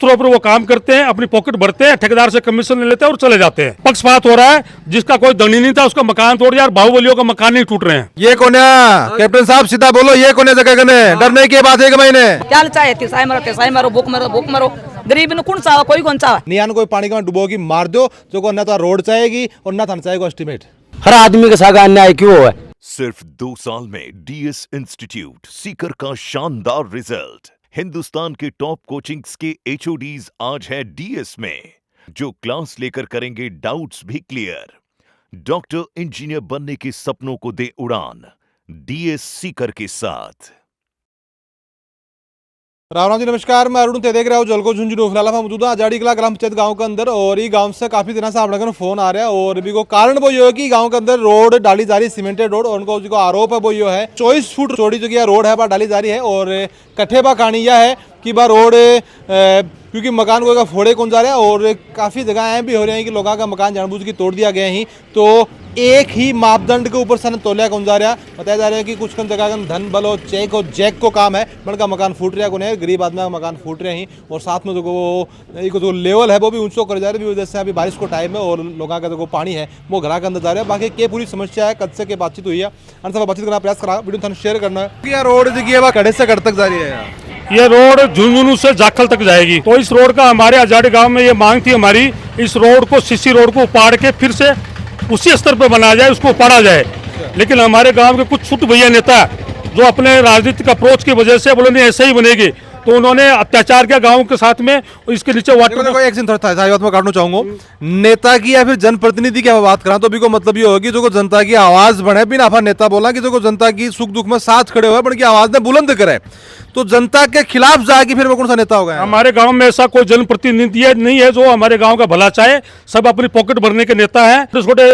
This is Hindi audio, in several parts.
स्तरों पर वो काम करते हैं, अपनी पॉकेट भरते हैं, ठेकेदार से कमीशन ले लेते हैं और चले जाते हैं। पक्षपात हो रहा है, जिसका कोई दंड नहीं था उसका मकान तोड़ दिया और बाहुबलियों का मकान नहीं टूट रहे हैं। ये कौन है कैप्टन साहब, सीधा बोलो, ये कौन है जगह कने डरने की बात है कि महीने क्या चाहे तिसाई मारो भूख मरो गरीब ने कौन चाह कोई कौन चाह नियान कोई पानी का डुबोगी मार दो जो को ना तो रोड चाहेगी और ना थाना चाहेगा एस्टिमेट। हर आदमी के साथ अन्याय क्यों है? सिर्फ 2 साल में डीएस इंस्टीट्यूट सीकर का शानदार रिजल्ट। हिंदुस्तान के टॉप कोचिंग्स के एचओडीज आज है डीएस में, जो क्लास लेकर करेंगे डाउट्स भी क्लियर। डॉक्टर इंजीनियर बनने के सपनों को दे उड़ान डीएस सीकर के साथ। राम जी नमस्कार, मैं अरुण ते देख रहा हूँ जलको झुंझुनू फिलहाल हम मौजूद आजाड़ी कला ग्राम पंचायत गांव के अंदर, और ये गांव से काफी दिनों से आप लोगों को फोन आ रहा है। और भी को कारण वो ये है कि गांव के अंदर रोड डाली जा रही, सीमेंटेड रोड, और उनको जो आरोप है वो ये है 24 फुट चौड़ी जो रोड है डाली जा रही है। और कट्ठे बा कहानी यह है कि बा रोड क्योंकि मकान को फोड़े कौन जा रहा है, और काफ़ी जगह भी हो रही हैं कि लोगों का मकान जानबूझ के तोड़ दिया गया ही, तो एक ही मापदंड के ऊपर सन तोलिया कौन जा रहा है। बताया जा रहा है कि कुछ कम जगह धन बल और चेक और जैक को काम है, बन का मकान फूट रहा है, कौन है गरीब आदमी का मकान फूट रहे हैं। और साथ में जो लेवल है वो भी ऊंचो कर जा रहा है, वजह से अभी बारिश को टाइम है और लोगों का जो पानी है वो घरा के अंदर जा रहा है। बाकी क्या पूरी समस्या है, कद से के बातचीत हुई है, अंत बातचीत करना प्रयास करा, वीडियो थाने शेयर करना है। रोड जो कड़े से कड़ तक जा रही है, ये रोड झुंझुनू से जाखल तक जाएगी। तो इस रोड का हमारे आजाड़ी गांव में ये मांग थी हमारी, इस रोड को सीसी रोड को उपाड़ के फिर से उसी स्तर पर बनाया जाए, उसको उपाड़ा जाए। लेकिन हमारे गांव के कुछ छुट भैया नेता जो अपने राजनीतिक अप्रोच की वजह से बोले नहीं ऐसे ही बनेगी, तो उन्होंने अत्याचार किया गांव के साथ में। इसके नीचे वाटर एक दिन थोड़ा बात में काटना चाहूंगा, नेता की या फिर जनप्रतिनिधि की बात करा तो भी को मतलब ये होगी जो जनता की आवाज बने, बिना आपा नेता बोला कि जो जनता की सुख दुख में साथ खड़े हुए, बल्कि आवाज ने बुलंद करे, तो जनता के खिलाफ जाएगी, फिर वो कौन सा नेता होगा? हमारे गांव में ऐसा कोई जनप्रतिनिधि नहीं है जो हमारे गांव का भला चाहे, सब अपनी पॉकेट भरने के नेता है। छोटे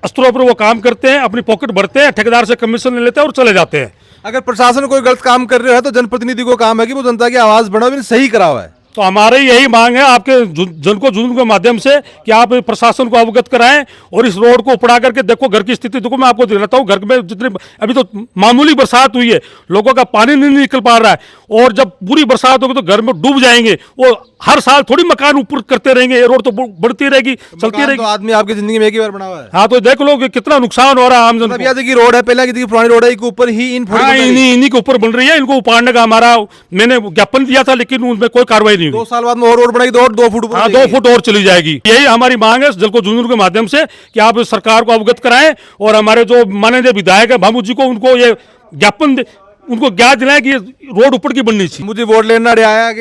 स्तरों पर वो काम करते हैं, अपनी पॉकेट भरते हैं, ठेकेदार से कमीशन ले लेते हैं और चले जाते हैं। अगर प्रशासन कोई गलत काम कर रहा है तो जनप्रतिनिधि को काम है कि वो जनता की आवाज बढ़ाओ, सही कराओ है। तो हमारी यही मांग है आपके जन को जुनून के माध्यम से कि आप प्रशासन को अवगत कराएं और इस रोड को उपड़ा करके देखो घर की स्थिति देखो। मैं आपको दिखाता हूँ, घर में जितने अभी तो मामूली बरसात हुई है, लोगों का पानी नहीं निकल पा रहा है, और जब पूरी बरसात होगी तो घर में डूब जाएंगे। वो हर साल थोड़ी मकान ऊपर करते रहेंगे, ये रोड तो बढ़ती रहेगी, चलती रहेगी। तो आदमी आपकी जिंदगी में एक ही बार बना हुआ है। हाँ, तो देख लो कि कितना नुकसान हो रहा है आम जनता की रोड है, पहले की पुरानी रोड है, ऊपर ही इन्हीं के ऊपर बन रही है। इनको उपाड़ने का हमारा मैंने ज्ञापन दिया था, लेकिन उनमें कोई कार्रवाई नहीं हुई। 2 साल बाद में और रोड बनाएगी, 2 फुट, हाँ 2 फुट और चली जाएगी। यही हमारी मांग है जलको झुंझुनू के माध्यम से कि आप सरकार को अवगत कराएं और हमारे जो माननीय विधायक है भामू जी को, उनको ये ज्ञापन उनको ज्ञात दिलाएं कि रोड ऊपर की बननी चाहिए। मुझे वोट लेना आया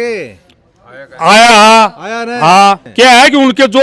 आया हाँ, क्या है कि उनके जो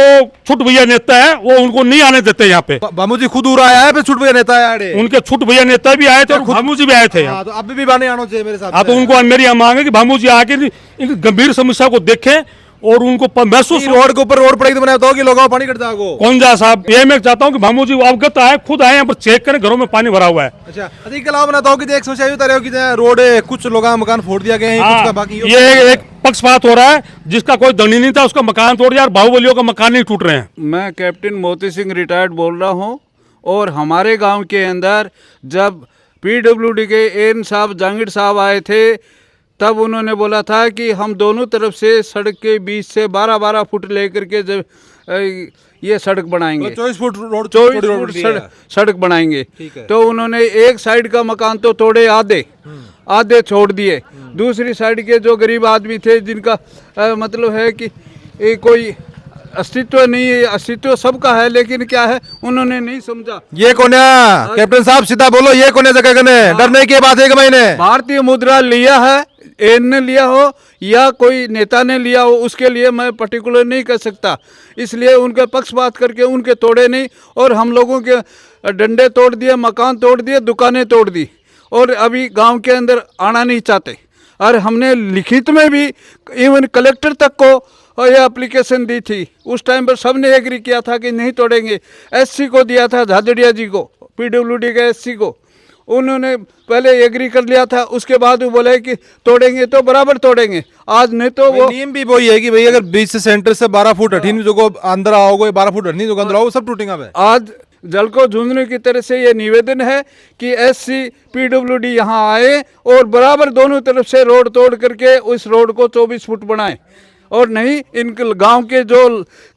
छुट भैया नेता है वो उनको नहीं आने देते यहाँ पे। भामू जी खुद उड़ा आया है, फिर छुट भैया नेता आया, उनके छुट भैया नेता भी आए थे और भामू जी भी आए थे। तो अब भी आने आना चाहिए मेरे साथ। हाँ, तो उनको मेरी मांग है कि भामू जी आके इन गंभीर समस्या को देखें और उनको महसूस। रोड के ऊपर रोड पड़ेगी तो बनाया कि लोगों पानी कट जाएगा। कौन जा साहब, ये मैं चाहता हूँ कि भामू जी अवगत आए, खुद आए यहाँ पर चेक करें, घरों में पानी भरा हुआ है। अच्छा, इसके अलावा बनाता हूँ कि एक समस्या बता रहे हो कि रोड कुछ लोगों का मकान फोड़ दिया गया है, कुछ का बाकी ये एक पक्षपात हो रहा है, जिसका कोई दंड नहीं था उसका मकान तोड़ दिया और बाहुबलियों का मकान नहीं टूट रहे हैं। मैं कैप्टन मोती सिंह रिटायर्ड बोल रहा हूँ, और हमारे गाँव के अंदर जब PWD के एन साहब जहांगीर साहब आए थे, तब उन्होंने बोला था कि हम दोनों तरफ से सड़क के बीच से 12-12 फुट लेकर के जब ये सड़क बनाएंगे, 24 फुट रोड, 24 फुट सड़क बनाएंगे। तो उन्होंने एक साइड का मकान तो तोड़े, आधे छोड़ दिए। दूसरी साइड के जो गरीब आदमी थे, जिनका मतलब है कि कोई अस्तित्व नहीं है, अस्तित्व सबका है, लेकिन क्या है उन्होंने नहीं समझा। ये कौन है कैप्टन साहब, सीधा बोलो, ये कौन है जगह कने डरने की बात है कि महीने भारतीय मुद्रा लिया है, एन ने लिया हो या कोई नेता ने लिया हो, उसके लिए मैं पर्टिकुलर नहीं कर सकता, इसलिए उनके पक्ष बात करके उनके तोड़े नहीं, और हम लोगों के डंडे तोड़ दिए, मकान तोड़ दिए, दुकानें तोड़ दी, और अभी गांव के अंदर आना नहीं चाहते। और हमने लिखित में भी इवन कलेक्टर तक को ये एप्लीकेशन दी थी, उस टाइम पर सबने एग्री किया था कि नहीं तोड़ेंगे। SC को दिया था, झाझड़िया जी को, PWD के SC को, उन्होंने पहले एग्री कर लिया था, उसके बाद वो बोले कि तोड़ेंगे तो बराबर तोड़ेंगे। आज नहीं तो वो नियम भी वही है कि भाई अगर बीच से सेंटर से 12 फुट हटीन जो अंदर आओगे, 12 फुट हटनी जो अंदर आओगे, सब टूटेगा। आज जलको झुंझुनू की तरफ से ये निवेदन है कि SC PWD यहाँ आए और बराबर दोनों तरफ से रोड तोड़ करके उस रोड को 24 फुट बनाएं, और नहीं इनके गांव के जो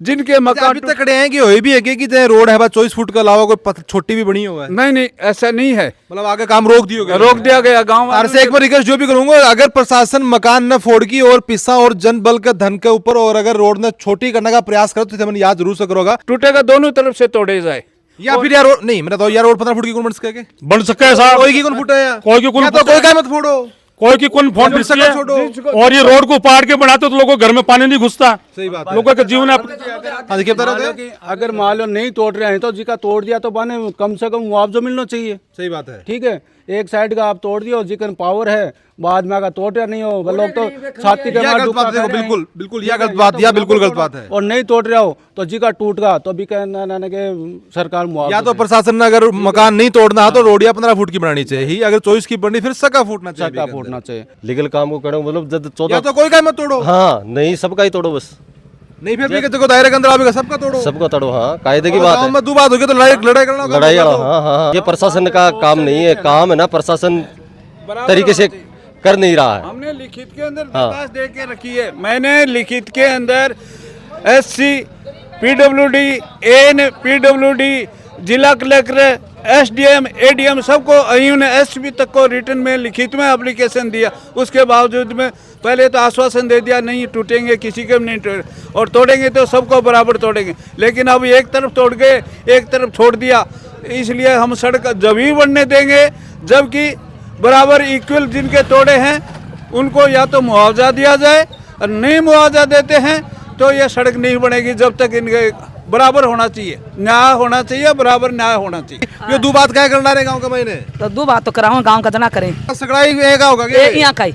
जिनके मकान अभी तक खड़े हैं कि होई भी है कि चाहे रोड है बस 24 फुट के अलावा कोई छोटी भी बनी हुआ है, नहीं नहीं ऐसा नहीं है, मतलब आगे काम रोक दिया रोक दिया गया गांव तार से एक बार रिक्वेस्ट जो भी करूंगा, अगर प्रशासन मकान न फोड़ की और पिस्सा और जन बल के धन के ऊपर और अगर रोड न छोटी करने का प्रयास करो तो याद जरूर से करोगा, टूटेगा दोनों तरफ से तोड़े जाए या फिर यार नहीं मैंने तो यार रोड 15 फुट की कौन बन सके बन सकता है साहब, कोई की कौन फुट है यार, कोई की कौन या तो फुट है? कोई का मत फोड़ो, कोई की कौन फोन फिर सकल छोड़ो। और ये रोड को उपाड़ के बनाते तो लोगों के घर में पानी नहीं घुसता, सही बात है। लोगों का जीवन हाँ देखिए बता रहे थे, अगर मान लो नहीं तोड़ रहे हैं तो जी का तोड़ दिया तो बने कम से कम मुआवजा मिलना चाहिए। सही बात है। ठीक है, एक साइड का आप तोड़ दियो जिकन पावर है, बाद में अगर तोड़ रहा नहीं हो वो लोग तो छाती के यह मार गलत डुबका बात है, खा रहे हैं। बिल्कुल बिल्कुल यह गलत बात, यह बिल्कुल गलत बात है। और नहीं तोड़ रहा हो तो जी का टूट गया तो भी कहना ना के सरकार मुआवजा या तो प्रशासन ने अगर मकान नहीं तोड़ना तो रोडिया 15 फुट की बनानी चाहिए, अगर 24 की बननी फिर सका फूटना चाहिए, का फूटना चाहिए। लीगल काम को करो मतलब जब या 14 तो कोई का मत तोड़ो, हाँ नहीं सबका ही तोड़ो बस, नहीं फिर भी देखो दायरे के अंदर आवेगा सबका तोड़ो, सबका तोड़ो, हाँ कायदे की बात गाँव है, में दो बात होगी तो लड़ाई करना होगा, लड़ाई वाला, हाँ हाँ हाँ, ये प्रशासन का काम नहीं है, काम है ना प्रशासन तरीके से कर नहीं रहा है। हमने लिखित के अंदर दरखास्त दे के रखी है, मैंने लिखित के अंदर SC PWD ANPWD जिला कलेक्टर SDM ADM सबको ने SP तक को रिटर्न में लिखित में एप्लीकेशन दिया, उसके बावजूद में पहले तो आश्वासन दे दिया नहीं टूटेंगे किसी के नहीं टूटे और तोड़ेंगे तो सबको बराबर तोड़ेंगे, लेकिन अब एक तरफ तोड़ गए एक तरफ छोड़ दिया, इसलिए हम सड़क जब ही बनने देंगे जबकि बराबर इक्वल जिनके तोड़े हैं उनको या तो मुआवजा दिया जाए और नहीं मुआवजा देते हैं तो ये सड़क नहीं बनेगी जब तक इनके बराबर होना चाहिए, न्याय होना चाहिए, बराबर न्याय होना चाहिए। ये दो बात क्या करना रहे गांव का महीने तो दो बात तो कराऊं गांव का जना करें सगड़ाई एक होगा ये यहाँ का ही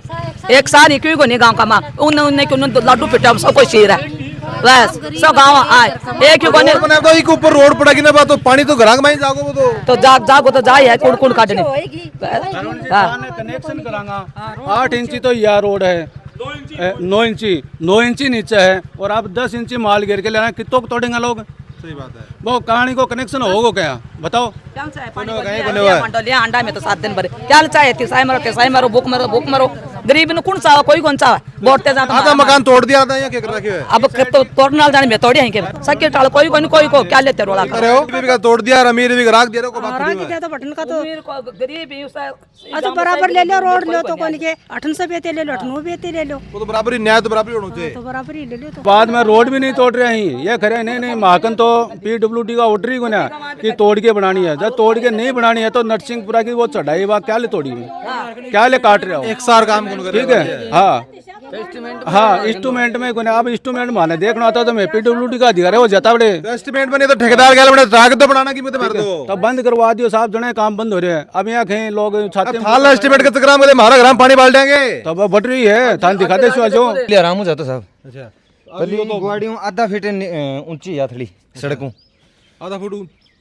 एक साल ही क्यों नहीं गांव का माँ उन्होंने लड्डू पिटा सब कोई शेर है बस सब गाँव आए एक ही कोने बना तो एक ऊपर रोड पड़ेगी ना बात तो पानी तो घर में जाओगे वो तो जागो तो जाए है कुड़ काटने कनेक्शन करांगा 8 इंची तो यह रोड है, 9 इंची नीचे है और आप 10 इंची माल गिर के लेना कितों को तोड़ेंगे लोग। सही बात है। वो कहानी को कनेक्शन होगा क्या बताओ। अंडा में तो 7 दिन भरे क्या चाहे तिसाई मारो भूख मरो गरीब ने कौन चाह कोई कौन चाह बोलते जाता आधा मकान तोड़ दिया था या क्या कर रखे है अब तो तोड़ने वाले जाने में तोड़े हैं के सके टाल कोई को क्या लेते रोड़ा अरे हो बीबी का तोड़ दिया अमीर भी राख दे रहे को बात राख दे तो बटन का तो गरीब ही तो बराबर ले लो रोड लो तो कौन के 800 बेते ले लो 800 बेते ले लो वो तो बराबरी न्याय तो बराबरी होना चाहिए, तो बराबर ही ले लो तो बाद में रोड भी नहीं तोड़ रहे हैं ये खरे नहीं महाकन तो PWD का ऑर्डर ही गुना कि तोड़ के बनानी है, जब तोड़ के नहीं बनानी है तो नरसिंहपुरा की वो चढ़ाई वहाँ क्या ले तोड़ी हुई क्या ले काट रहे हो एक सार काम कौन करे ठीक है। हाँ इंस्ट्रूमेंट में गुना अब इंस्ट्रूमेंट माने देखना होता तो मैं PWD का अधिकार है वो जता बड़े एस्टिमेट बने तो ठेकेदार गया बड़े राख तो बनाना की मत मार दो तब बंद करवा दियो साहब जने काम बंद हो रहे हैं अब यहाँ कहीं लोग छाते थाल एस्टिमेट के चक्कर में हमारा ग्राम पानी बाल देंगे तब बट रही है थान दिखा दे जो आराम हो जाता साहब। अच्छा पहली गाड़ियों आधा फीट ऊंची है थोड़ी सड़कों आधा फुट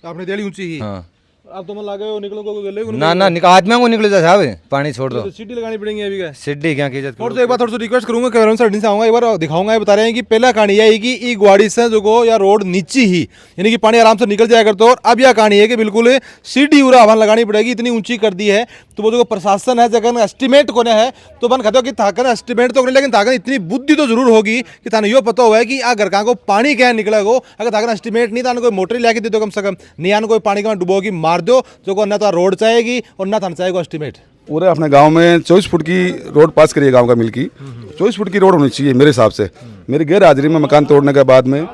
आपने दिहाड़ी ऊंची ही हाँ अब तो मन लागे वो निकलो को गले ना ना आदमियों को निकल जाए साहब पानी छोड़ दो सीटी लगानी पड़ेगी अभी का सिड्डी क्या की और तो एक बार थोड़ा सा रिक्वेस्ट करूंगा कैमरा से से आऊंगा एक बार दिखाऊंगा, ये बता रहे हैं कि पहला कहानी है कि ई ग्वाड़ी से जो को या रोड नीचे ही यानी कि पानी आराम से निकल जाया करता, और अब यह कहानी है कि बिल्कुल सीढ़ी उरा आवान लगानी पड़ेगी, इतनी ऊंची कर दी है। तो वो जो प्रशासन है जगह एस्टिमेट कोने है तो बन कहते हो कि थाकन एस्टिमेट तो लेकिन थाकन इतनी बुद्धि तो जरूर होगी कि थाने यो पता हुआ है कि घर का को पानी क्या निकलेगो, अगर थाकन एस्टिमेट नहीं थाने कोई मोटर लेके दे दो कम से कम, नहीं आने कोई पानी का डुबोगी मार दो जो को ना तो रोड चाहेगी और ना थाने चाहेगा एस्टिमेट। पूरे अपने गांव में 24 फुट की रोड पास करिए गांव का मिल की 24 फुट की रोड होनी चाहिए मेरे हिसाब से। मेरी गैर हाजिरी में मकान तोड़ने के बाद में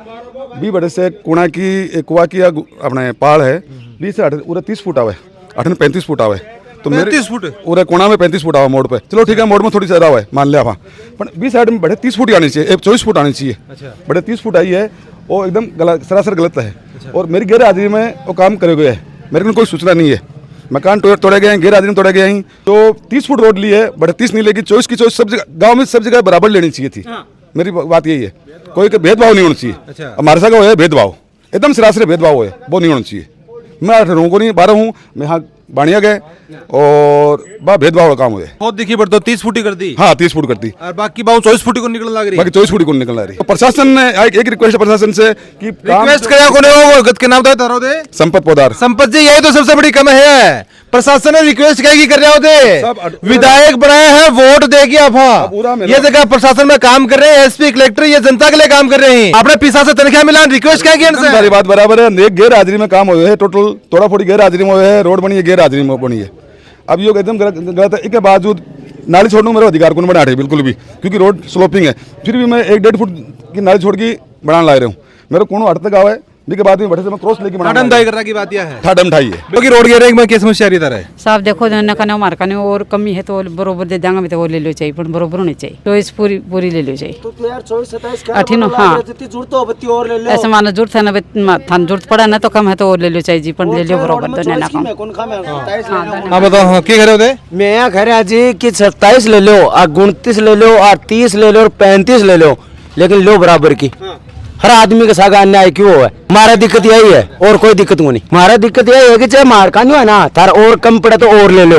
भी बड़े से कुआ की कुआ की अपने पहाड़ है 20 से 30 फुट आवे 35 फुट आवे तो 35 फुट पूरे कोना में 35 फुट आवा मोड़ पे, चलो ठीक है मोड़ में थोड़ी सा रहा है मान लिया वहाँ, पर 20 साइड में बड़े 30 फुट आनी चाहिए, 24 फुट आनी चाहिए। अच्छा। बड़े 30 फुट आई है वो एकदम गलत सरासर गलत है। अच्छा। और मेरी गैर हाजिरी में वो काम करे हुए है, मेरे को कोई सूचना नहीं है, मकान तोड़े गए हैं गैर हाजिरी में तोड़े गए हैं, तो 30 फुट रोड ली है बड़े 30 नहीं लेगी, 24 की 24 सब जगह गाँव में सब जगह बराबर लेनी चाहिए थी। मेरी बात यही है, कोई भेदभाव नहीं होना चाहिए। अच्छा। हमारे साथ है भेदभाव एकदम सरासर भेदभाव है वो नहीं होना चाहिए। मैं 8 को नहीं 12 हूँ, मैं यहाँ बाणिया गए और बा भेदभाव का काम हुए। बहुत दिखी पड़ता 30 फुटी कर दी हाँ 30 फुट करती, और बाकी बाहु 24 फुटी को निकल लग रही है। बाकी 24 फुट को निकल रही है। तो प्रशासन ने एक रिक्वेस्ट है प्रशासन से कि रिक्वेस्ट करा कोने वो गत के नाम तो तारो दे संपत पौधार संपत जी, यही तो सबसे बड़ी कम है। प्रशासन ने रिक्वेस्ट क्या की कर रहे होते, विधायक बनाए हैं वोट दे के आप ये जगह प्रशासन में काम कर रहे हैं, एसपी कलेक्टर ये जनता के लिए काम कर रहे हैं, अपने पिसा से तनख्वाह मिला, रिक्वेस्ट क्या की इनसे? सारी बात बराबर है। एक गैर हाजिरी में काम हुए है, टोटल थोड़ा फोड़ी गैर हाजिरी में हुए है, रोड बनी है गैर हाजिरी में बनी है। अब ये एकदम गलत है। इसके बावजूद नाली छोड़ने मेरा अधिकार को बना रहे बिल्कुल भी, क्योंकि रोड स्लोपिंग है, फिर भी मैं 1-1.5 फुट की नाली छोड़ के बनाने ला रहा हूँ। मेरा कोनो हट तक आवा है, के बाद में बड़े से मैं क्रॉस लेके ठाडम ढाई करने की बात यह है, ठाडम ढाई है क्योंकि रोड गियर में क्या समस्या रही है साहब देखो नका मार का और कमी है तो बरोबर दे देंगे तो ले लो चाहिए, पर बरोबर होनी चाहिए, चॉइस पूरी ले लो चाहिए। तो यार 24-27 अठीनो हाँ जितनी जरूरत हो बत्ती और ले लो। ऐसे मानो जरूरत है ना, थान जरूरत पड़ा ना तो कम है तो और ले लो चाहिए जी, पर ले लो बरोबर तो ना कम। हाँ बताओ, हाँ क्या करे होते? मैं यहाँ कह रहा जी कि 27 ले लो और 29 ले लो और 30 ले लो और 35 ले लो, लेकिन लो बराबर की। हर आदमी के साथ अन्याय क्यों है? हमारा दिक्कत यही है और कोई दिक्कत नहीं। हमारा दिक्कत यही है कि चाहे मार का नहीं है ना, थार और कम पड़े तो और ले लो,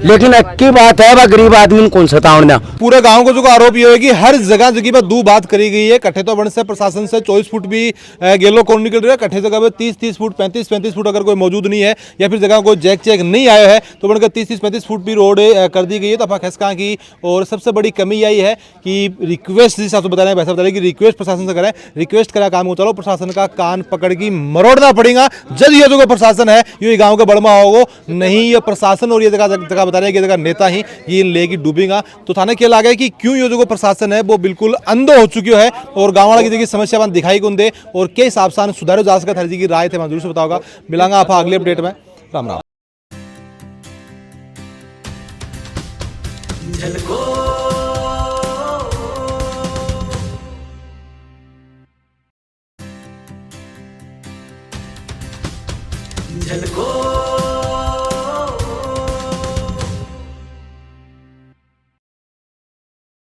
लेकिन अक्की बात है वह गरीब आदमी कौन सतावण ना। पूरे गांव को जो आरोप ये है कि हर जगह पर दो बात करी गई है। कट्ठे तो बन से प्रशासन से 24 फुट भी गेलो कौन निकल रहा है, कट्ठे जगह पे 30-30 फुट 35-35 फुट अगर कोई मौजूद नहीं है या फिर जगह कोई जैक चेक नहीं आया है तो बनकर 30-35 फुट भी रोड कर दी गई है। तो अपना खसका की और सबसे बड़ी कमी यही है कि रिक्वेस्ट जिस हिसाब से बता रहे हैं वैसा बता रहे हैं कि रिक्वेस्ट प्रशासन से करें, रिक्वेस्ट करा काम हो, चलो प्रशासन का कान पकड़ के मरोड़ना पड़ेगा। जब ये जो प्रशासन है ये गांव का बड़मा होगा नहीं, ये प्रशासन और ये जगह बता रहे हैं कि जगह नेता ही ये लेके डूबेगा। तो थाने क्या लगा कि क्यों ये जो प्रशासन है वो बिल्कुल अंधो हो चुकी है और गाँव वाला की जगह समस्या बन दिखाई कौन दे और के हिसाब से सुधारो जा सकता है। की राय थे मैं जरूर से बताऊंगा। मिलांगा आप अगले अपडेट में। राम राम। झलको